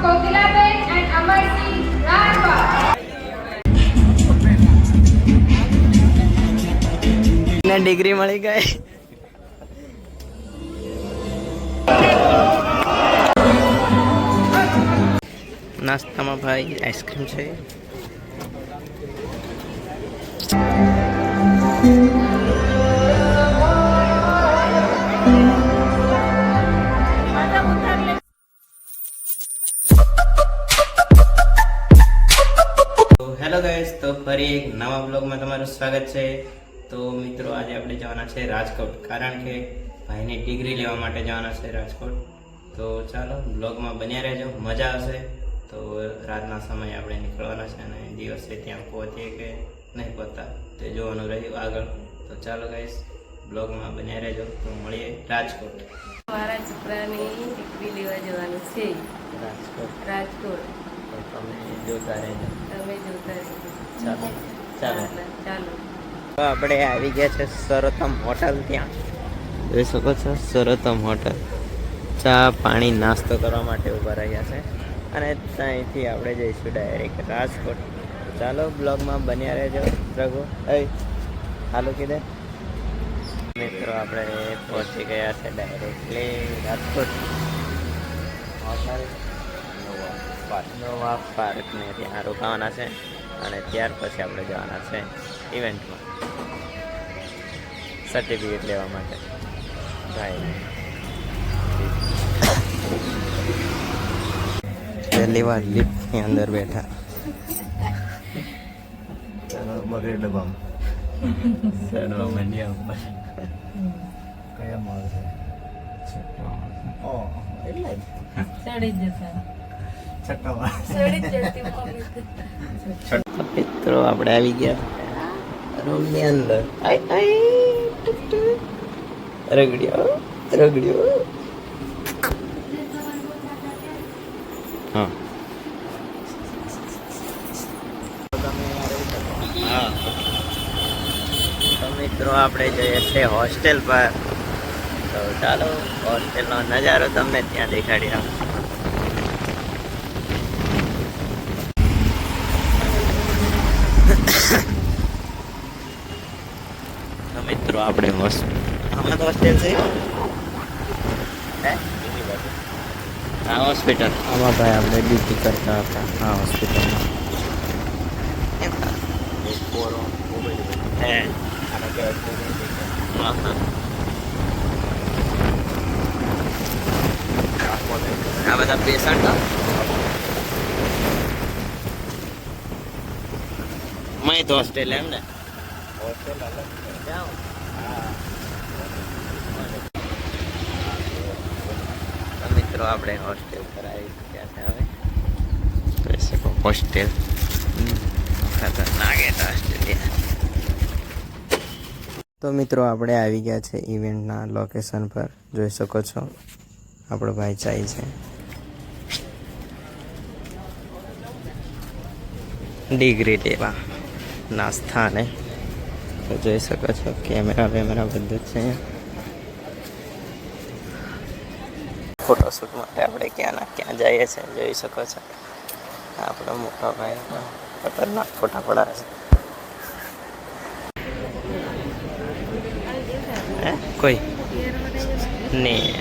Kokilaben and Amarjit Rajpal. ને degree મળી ગઈ. નાસ્તામાં ભાઈ આઈસ્ક્રીમ છે. હેલો ગાઈસ, તો ફરી એક નવા બ્લોગમાં તમારું સ્વાગત છે. તો મિત્રો, આજે આપણે જવાના છે રાજકોટ, કારણ કે ભાઈની ડિગ્રી લેવા માટે જવાના છે રાજકોટ. તો ચાલો બ્લોગમાં બન્યા રહેજો, મજા આવશે. તો રાતના સમયે આપણે નીકળવાના છે અને દિવસે ત્યાં પહોંચીએ કે નહીં પહોંચતા તે જોવાનું રહ્યું આગળ. તો ચાલો ગાઈસ, બ્લોગમાં બન્યા રહેજો. તો મળીએ રાજકોટ. મારા છોકરાની ડિગ્રી લેવા જવાનું છે રાજકોટ. તો તમે જોતા રહેજો. તમે જોતા રહેજો. ચાલો ચાલો ચાલો. તો આપણે આવી ગયા છે સરોત્તમ હોટલ. ત્યાં જોઈ શકો છો સરોત્તમ હોટલ. ચા પાણી નાસ્તો કરવા માટે ઊભા રહ્યા છે અને ત્યાંથી આપણે જઈશું ડાયરેક્ટ રાજકોટ. ચાલો બ્લોગમાં બન્યા રહેજો. રઘુ હાલો કીધે મિત્રો, આપણે પહોંચી ગયા છે ડાયરેક્ટલી રાજકોટ. હોટલ નોવા પાર્કને ત્યાં રોકાવાના છે અને ત્યાર પછી આપણે જવાના છે ઇવેન્ટમાં સર્ટિફિકેટ લેવા માટે. ભાઈ પહેલી વાર લિફ્ટની અંદર બેઠા. બગડે ડબ્બામાં સડવા માંડ્યા ઉપર. કયા માલ છે? એટલે ચડી જતા છઠ્ઠા ચડી જતી મિત્રો, આપણે આવી ગયા રૂમની અંદર. રગડ્યો રગડ્યો. હા તો મિત્રો, આપણે જઈએ છીએ હોસ્ટેલ પર. તો ચાલો હોસ્ટેલનો નજારો તમને ત્યાં દેખાડી આપું. તો મિત્રો, આપણે આમાં તો હોસ્ટેલ છે. હા, હોસ્પિટલ. આમાં ભાઈ આપણે ડ્યુટી કરતા હતા. હા, હોસ્પિટલમાં. હે હા હા. આ બધા પેશન્ટ મય તો હોસ્ટેલ એમ ને. હોસ્ટેલ અલગ મિત્રો, આપણે હોસ્ટેલ પર આવી ગયા છે હવે. જોઈ શકો હોસ્ટેલ ખતરનાક ઓસ્ટ્રેલિયા. તો મિત્રો, આપણે આવી ગયા છે ઇવેન્ટના લોકેશન પર. જોઈ શકો છો આપણો ભાઈ ચાઈ છે. ડિગ્રી લેવા નાસ્તા ને તો જોઈ શકો છો કેમેરા બધું જ છે. ફોટોશૂટ માટે આપણે ક્યાં જઈએ છીએ જોઈ શકો છો. આપણો મોટા ભાઈ ખતરનાક ફોટા પડાવે છે. કોઈ નહીં.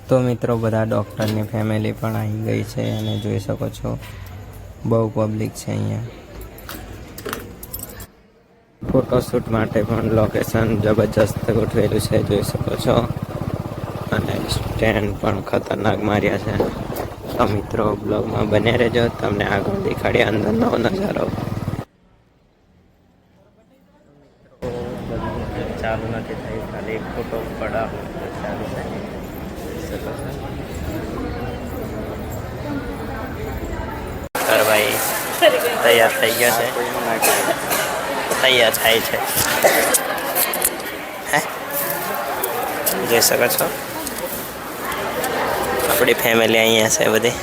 તો મિત્રો, બધા ડૉક્ટરની ફેમિલી પણ આવી ગઈ છે અને જોઈ શકો છો બહુ પબ્લિક છે અહીંયા. ફોટોશૂટ માટે પણ લોકેશન જબરજસ્ત ગોઠવેલું છે જોઈ શકો છો અને સ્ટેન્ડ પણ ખતરનાક માર્યા છે. તો મિત્રો, બ્લોગમાં બને રહેજો, તમને આગળ દેખાડીએ અંદરનો નજારો. ચાલુ નથી થઈ, ખાલી ફોટો પડાવ ચાલુ થાય. ભાઈ તૈયાર થઈ ગયા છે, તૈયાર થાય છે. હે જોઈ શકો છો આપણી ફેમિલી અહીંયા છે બધી.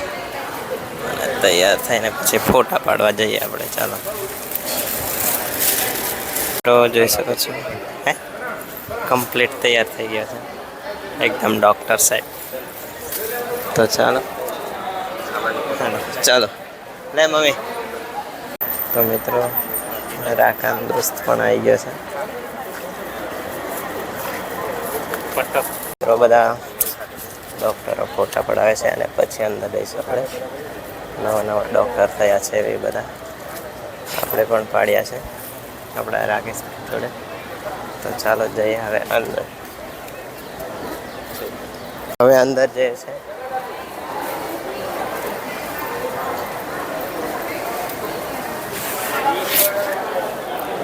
અને તૈયાર થઈને પછી ફોટા પાડવા જઈએ આપણે. ચાલો તો જોઈ શકો છો હે કમ્પ્લીટ તૈયાર થઈ ગયા છે એકદમ ડૉક્ટર સાહેબ. તો ચાલો ચાલો લે મમ્મી. તો મિત્રો રાકાન દોસ્ત પણ આવી ગયો છે. મિત્રો બધા ડૉક્ટરો ફોટા પડાવે છે અને પછી અંદર જઈશું આપણે. નવા નવા ડૉક્ટર થયા છે એ બધા આપણે પણ પાડ્યા છે આપણા રાકેશ જોડે. તો ચાલો જઈએ હવે અંદર. હવે અંદર જઈએ છે.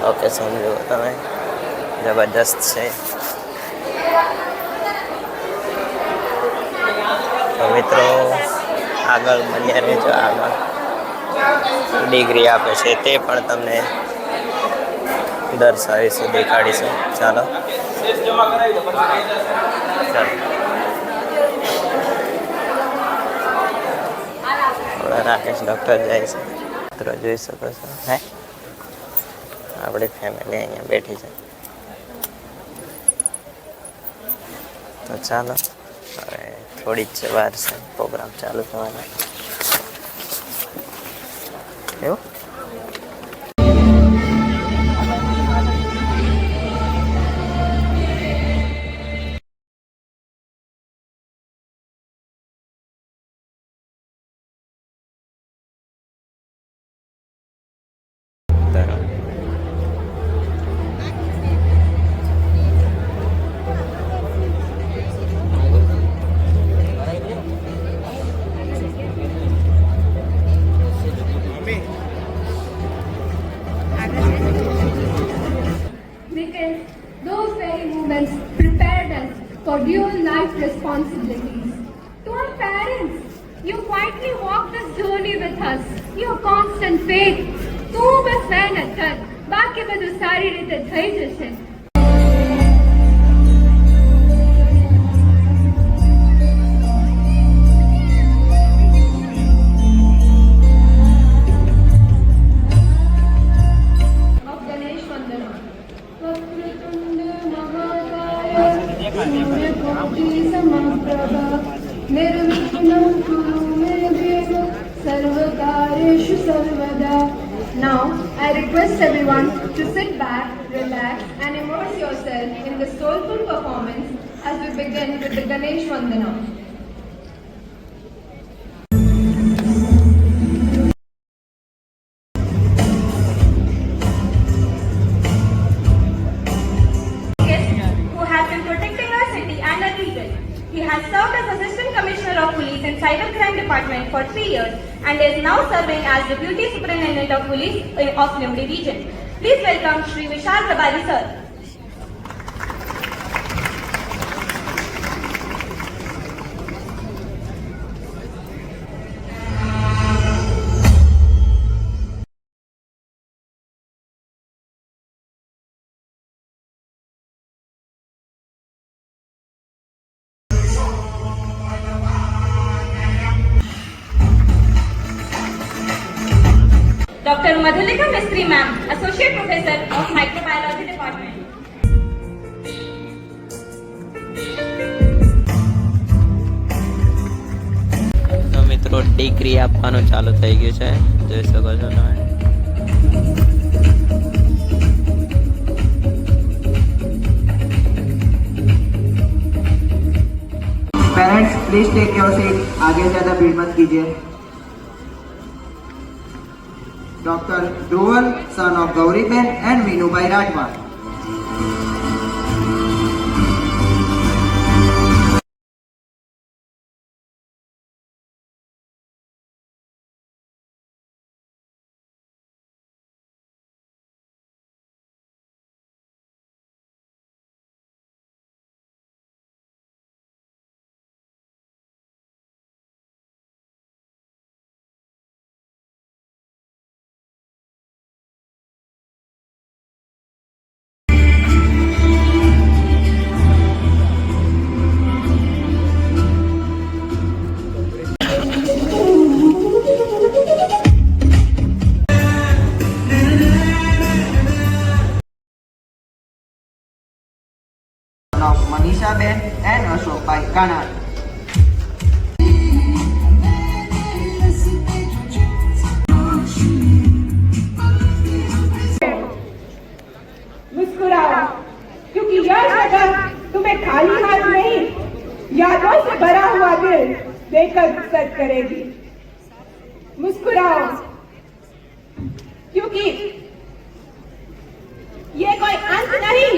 લોકેશન જુઓ તમે જબરદસ્ત છે. તો મિત્રો આગળ બન્યા રહેજો. આગળ ડિગ્રી આપે છે તે પણ તમને દર્શાવીશું, દેખાડીશું. ચાલો રાકેશ ડૉક્ટર જાય છે. મિત્રો જોઈ શકો છો હે આપણી ફેમિલી અહીંયા બેઠી છે. તો ચાલો હવે થોડી જ વાર છે પ્રોગ્રામ ચાલુ થવાનો. એવું Because those very moments prepared us for dual life responsibilities. To our parents, you quietly walk this journey with us. Your constant faith. તું બસ મહેનત કર, બાકી બધું સારી રીતે થઈ જશે. Now, I request everyone to sit back, relax and immerse yourself in the soulful performance as we begin with the Ganesh Vandana. Who has been protecting our city and our region. He has served as Assistant Commissioner of Police in Cybercrime Department for 3 years and is now serving as Deputy Superintendent of Police of Limri region. Please welcome Shri Vishal Prabhari sir. Dr. Madhulika Mistry ma'am, Associate Professor of Microbiology Department. તો મિત્રો degree આપવાનું ચાલુ થઈ ગયું છે, જોઈ શકો છો તમે. Parents please take your seat. आगे ज्यादा भीड़ मत कीजिए. Doctor Dhruvan son of Gauriben and Minubhai Rathwa. Nishaben and Ashokbhai Kanal. मुस्कुराओ, क्योंकि यह जगह तुम्हें खाली हाथ नहीं, यादों से भरा हुआ दिल देकर गुजर करेगी। मुस्कुराओ, क्योंकि ये कोई अंत नहीं,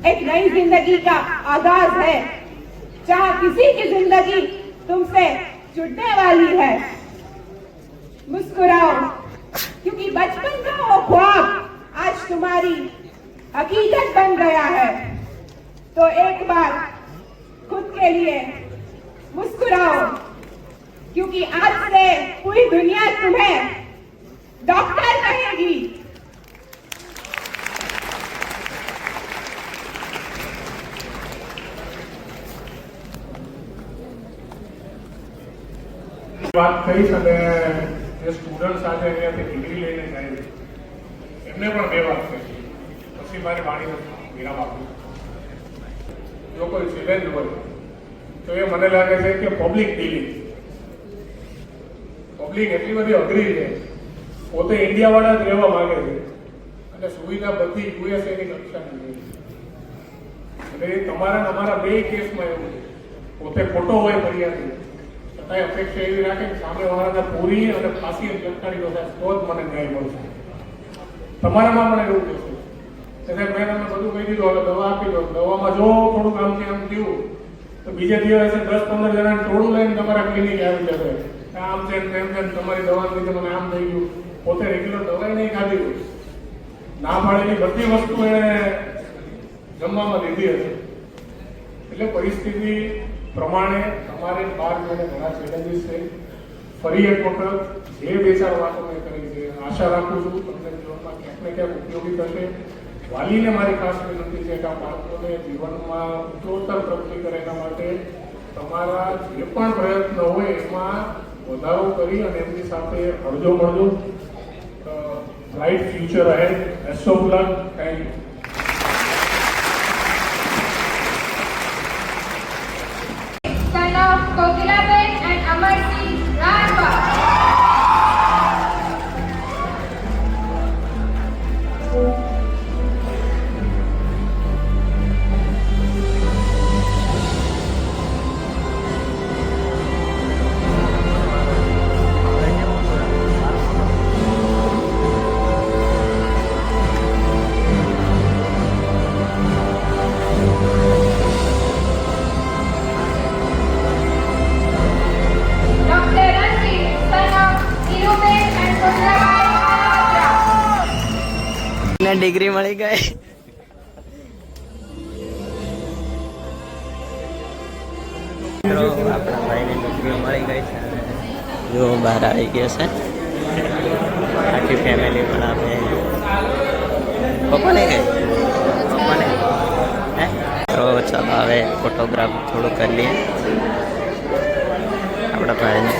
एक नई जिंदगी का आगाज है, जहाँ किसी की जिंदगी तुमसे जुड़ने वाली है। मुस्कुराओ, क्योंकि बचपन का वो ख्वाब आज तुम्हारी हकीकत बन गया है। तो एक बार खुद के लिए मुस्कुराओ, क्योंकि आज से पूरी दुनिया तुम्हें डॉक्टर कहेगी। વાત કરીશ અને જે સ્ટુડન્ટ્સ આજે અહીંયાથી ડિગ્રી લઈને જાય છે એમને પણ બે વાત કહીશ, પછી મારી વાણીને વિરામ આપું. જો કોઈ ચેલેન્જ હોય તો એ મને લાગે છે કે પબ્લિક ડીલિંગ. પબ્લિક એટલી બધી અઘરી છે, પોતે ઇન્ડિયાવાળા જ રહેવા માંગે છે અને સુવિધા બધી યુએસએની કક્ષાની છે. એટલે તમારા અમારા બે કેસમાં એવું છે, પોતે ખોટો હોય ફરિયાદી છતાંય અપેક્ષા એવી રાખે કે સામેવાળાને પૂરી અને ફાંસી લટકાડી દો તો જ મને ન્યાય મળશે. તમારામાં પણ એવું કહેશે એટલે મેં તમને બધું કહી દીધું, હવે દવા આપી દો. દવામાં જો થોડુંક આમથી આમ થયું તો બીજા દિવસે 10-15 જણાને ટોળું લઈને તમારા ક્લિનિક આવી જશે. આમ છે તેમ છે તમારી દવા લીધે મને આમ થઈ ગયું. પોતે રેગ્યુલર દવાઈ નહીં ખાધી હોય, ના પાડેલી બધી વસ્તુ એને જમવામાં લીધી હશે. એટલે પરિસ્થિતિ પ્રમાણે તમારે બહાર જઈને ઘણા ચેલેન્જીસ છે. ફરી એક વખત જે બે ચાર વાતો મેં કરી છે, આશા રાખું છું તમને જીવનમાં ક્યાંક ને ક્યાંક ઉપયોગી થશે. વાલીને મારી ખાસ વિનંતી છે કે આ બાળકોને જીવનમાં ઉત્તરોત્તર પ્રગતિ કરે એના માટે તમારા જે પણ પ્રયત્ન હોય એમાં વધારો કરી અને એમની સાથે હળજો મળજો. Bright future ahead. Best of luck. Thank you. Son of Kokilaben and Amarjit Rajba. Dr. Ranjit, son of Iruben and Kokilaben Rajba. ને ડિગ્રી મળી ગઈ. મિત્રો આપણા ભાઈને ડિગ્રી મળી ગઈ છે, જો બહાર આવી ગયા છે. આખી ફેમિલી પણ આપણે પપ્પાને ગઈ પપ્પાને હે તો ચાલો હવે ફોટોગ્રાફ થોડું કરી લઈએ આપણા ભાઈને.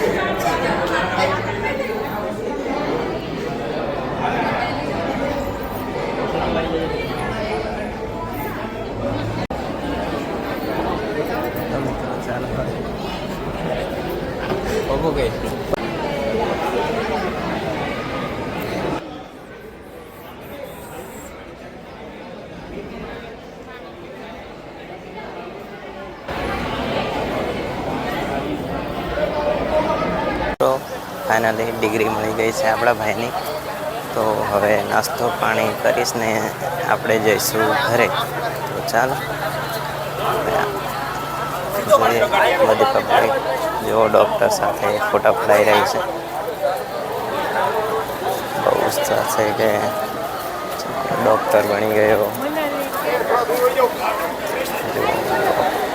ચાલો પપ્પુ ગઈ. ફાઇનલી ડિગ્રી મળી ગઈ છે આપણા ભાઈની. તો હવે નાસ્તો પાણી કરીશ ને આપણે જઈશું ઘરે. તો ચાલો જોઈએ બધી પબ્લિક જો ડૉક્ટર સાથે ફોટા પડાઈ રહી છે. બહુ ઉત્સાહ છે કે ડૉક્ટર બની ગયો.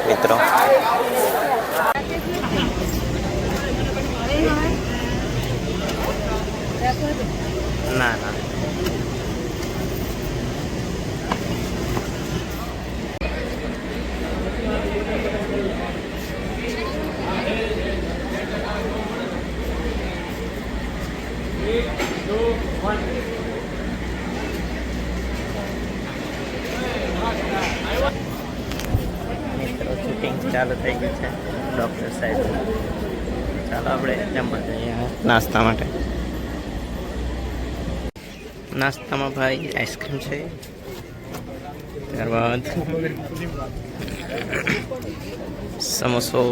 મિત્રો ના ના ચાલુ થઈ ગયું છે ડૉક્ટર સાહેબ. ચાલો આપણે જમવા જઈએ નાસ્તા માટે. નાસ્તામાં ભાઈ આઈસ્ક્રીમ છે, ત્યારબાદ સમોસો,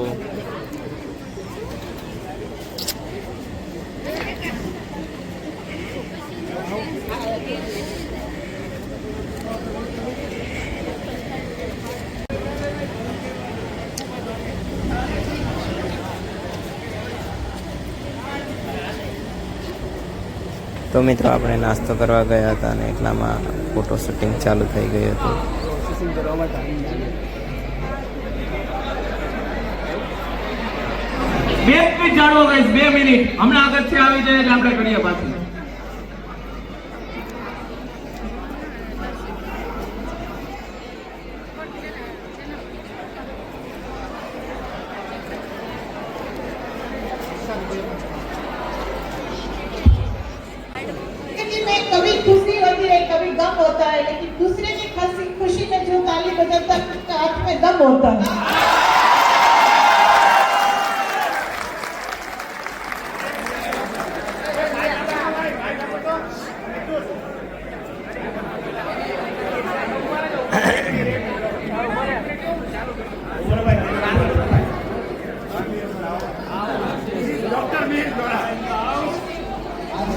તો મિત્રો આપણે નાસ્તો કરવા ગયા હતા અને એટલામાં ફોટો શૂટિંગ ચાલુ થઈ ગયું હતું. બે મિનિટ જાણો ગાઈસ, 2 મિનિટ હમણાં આગળ છે આવી જાય એટલે આપણે કરીએ પાછું. कभी खुशी होती है, कभी गम होता है, लेकिन दूसरे की खुशी में जो ताली बजाता है उसका हाथ में दम होता है.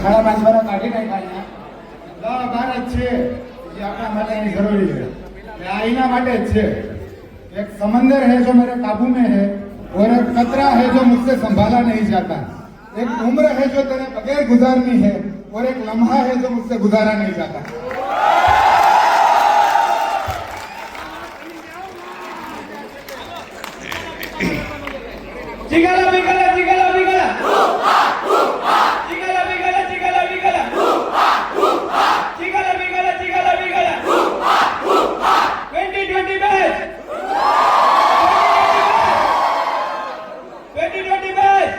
સાડા 5 વર્ષ કાઢી નાખ્યા. ભારત છે જે આપણા માટે જરૂરી है, આ એના માટે જ છે. एक समंदर है जो मेरे काबू में है और एक कतरा है जो मुझसे संभाला नहीं जाता. एक उम्र है जो तेरे बगैर गुजारनी है और एक लम्हा है जो मुझसे गुजारा नहीं जाता. जिगला बिगला जिगला बिगला जिगला बिगला जिगला बिगला जिगला बिगला जिगला बिगला 2020 बैच 2020 बैच.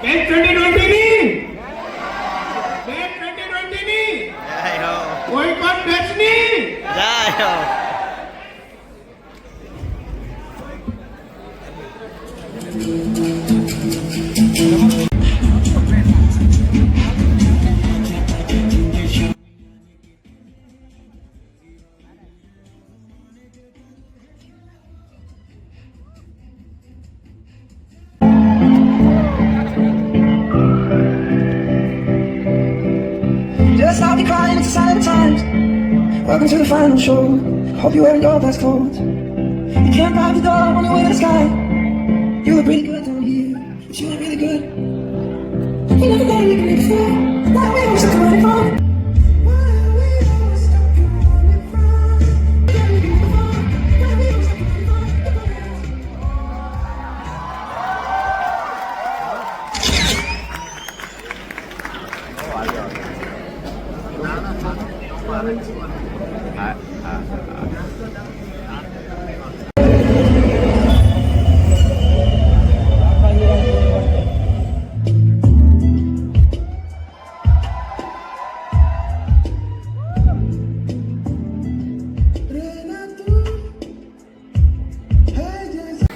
બેચ 2020 ની બેચ 2020 ની જય હો, કોઈ પણ બેચ ની જય હો. Just stop the crying, it's a sign of the times. Welcome to the final show. Hope you're wearing your best clothes. You can't drive the door when you win the sky. You look pretty good down here, but you look really good. You never know you can make it feel. Why are we always stuck running from? Why are we always stuck running from? Why are we always stuck running from?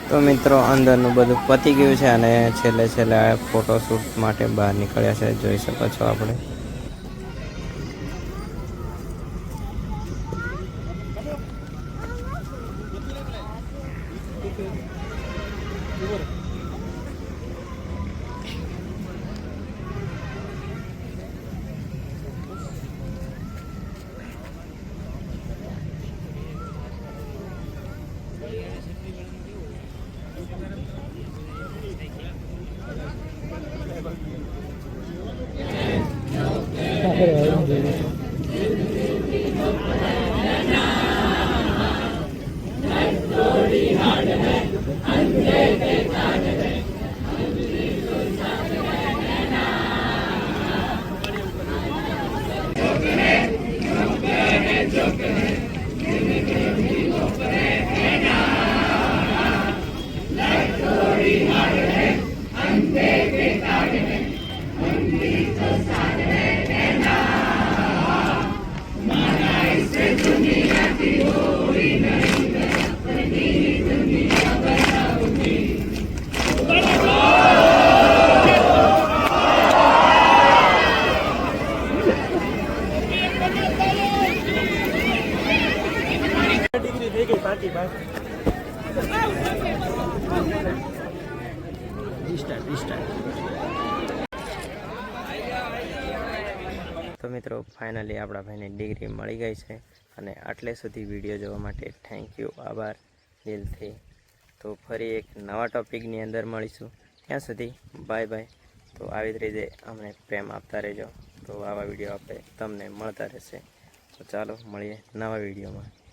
તો મિત્રો અંદરનું બધું પતી ગયું છે અને છેલ્લે photoshoot માટે બહાર નીકળ્યા છે, જોઈ શકો છો આપણે. તો મિત્રો ફાઇનલી આપણા ભાઈને ડિગ્રી મળી ગઈ છે અને આટલે સુધી વિડીયો જોવા માટે થેન્ક યુ, આભાર દિલથી. તો ફરી એક નવા ટોપિકની અંદર મળીશું. ત્યાં સુધી બાય બાય. તો આવી જ રીતે અમને પ્રેમ આપતા રહેજો. તો આવા વિડીયો આપણે તમને મળતા રહેશે. તો ચાલો મળીએ નવા વિડીયોમાં.